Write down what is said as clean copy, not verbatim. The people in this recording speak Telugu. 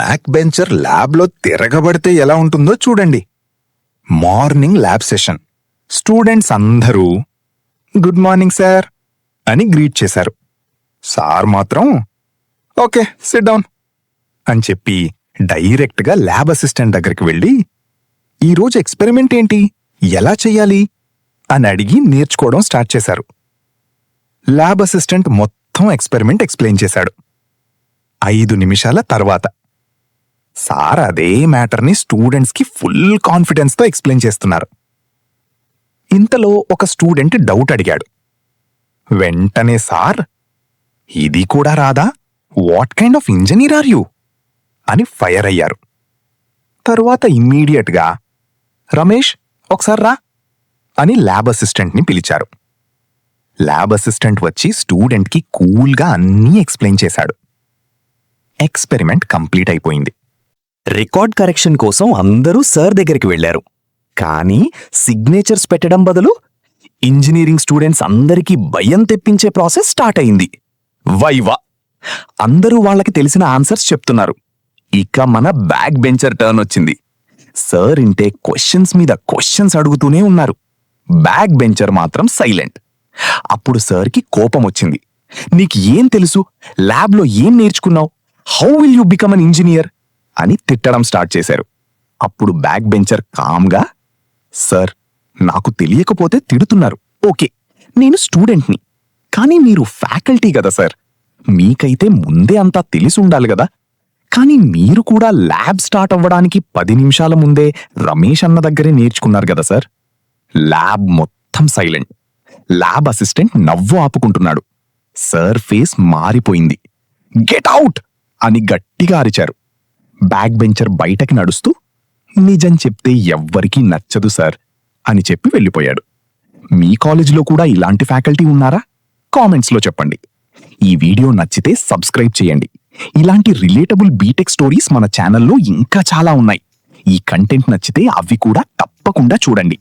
బ్యాక్ బెంచర్ ల్యాబ్లో తిరగబడితే ఎలా ఉంటుందో చూడండి. Morning lab session. స్టూడెంట్స్ అందరూ గుడ్ మార్నింగ్ సార్ అని గ్రీట్ చేశారు. సార్ మాత్రం ఓకే సిట్ డౌన్ అని చెప్పి డైరెక్ట్గా ల్యాబ్ అసిస్టెంట్ దగ్గరికి వెళ్ళి ఈరోజు ఎక్స్పెరిమెంట్ ఏంటి, ఎలా చెయ్యాలి అని అడిగి నేర్చుకోవడం స్టార్ట్ చేశారు. ల్యాబ్ అసిస్టెంట్ మొత్తం ఎక్స్పెరిమెంట్ ఎక్స్ప్లెయిన్ చేశాడు. 5 నిమిషాల తర్వాత సార్ అదే మ్యాటర్ని స్టూడెంట్స్కి ఫుల్ కాన్ఫిడెన్స్తో ఎక్స్ప్లెయిన్ చేస్తున్నారు. ఇంతలో ఒక స్టూడెంట్ డౌట్ అడిగాడు. వెంటనే సార్, ఇది కూడా రాదా, what kind of engineer are you అని ఫైర్ అయ్యారు. తరువాత ఇమ్మీడియట్గా రమేష్ ఒకసారి రా అని ల్యాబ్ అసిస్టెంట్ని పిలిచారు. ల్యాబ్ అసిస్టెంట్ వచ్చి స్టూడెంట్కి కూల్గా అన్నీ ఎక్స్ప్లెయిన్ చేశాడు. ఎక్స్పెరిమెంట్ కంప్లీట్ అయిపోయింది. రికార్డ్ కరెక్షన్ కోసం అందరూ సార్ దగ్గరికి వెళ్లారు. కానీ సిగ్నేచర్స్ పెట్టడం బదులు ఇంజనీరింగ్ స్టూడెంట్స్ అందరికీ భయం తెప్పించే ప్రాసెస్ స్టార్ట్ అయింది. వైవా. అందరూ వాళ్ళకి తెలిసిన ఆన్సర్స్ చెప్తున్నారు. ఇక మన బ్యాక్ బెంచర్ టర్న్ వచ్చింది. సార్ ఇంటే క్వశ్చన్స్ మీద క్వశ్చన్స్ అడుగుతూనే ఉన్నారు. బ్యాక్ బెంచర్ మాత్రం సైలెంట్. అప్పుడు సార్కి కోపం వచ్చింది. నీకు ఏం తెలుసు, ల్యాబ్లో ఏం నేర్చుకున్నావు, how will you become an engineer అని తిట్టడం స్టార్ట్ చేశారు. అప్పుడు బ్యాక్ బెంచర్ కామ్గా, సార్ నాకు తెలియకపోతే తిడుతున్నారు, ఓకే నేను స్టూడెంట్ని, కానీ మీరు ఫ్యాకల్టీ కదా సార్, మీకైతే ముందే అంతా తెలిసి ఉండాలి కదా. కానీ మీరు కూడా ల్యాబ్ స్టార్ట్ అవ్వడానికి 10 నిమిషాల ముందే రమేష్ అన్న దగ్గరే నేర్చుకున్నారు కదా సార్. ల్యాబ్ మొత్తం సైలెంట్. ల్యాబ్ అసిస్టెంట్ నవ్వు ఆపుకుంటున్నాడు. సార్ ఫేస్ మారిపోయింది. గెట్ అవుట్ అని గట్టిగా అరిచారు. బ్యాక్ బెంచర్ బయటకి నడుస్తూ నిజం చెప్తే ఎవ్వరికీ నచ్చదు సార్ అని చెప్పి వెళ్ళిపోయాడు. మీ కాలేజీలో కూడా ఇలాంటి ఫ్యాకల్టీ ఉన్నారా? కామెంట్స్లో చెప్పండి. ఈ వీడియో నచ్చితే సబ్స్క్రైబ్ చేయండి. ఇలాంటి రిలేటబుల్ బీటెక్ స్టోరీస్ మన ఛానల్లో ఇంకా చాలా ఉన్నాయి. ఈ కంటెంట్ నచ్చితే అవి కూడా తప్పకుండా చూడండి.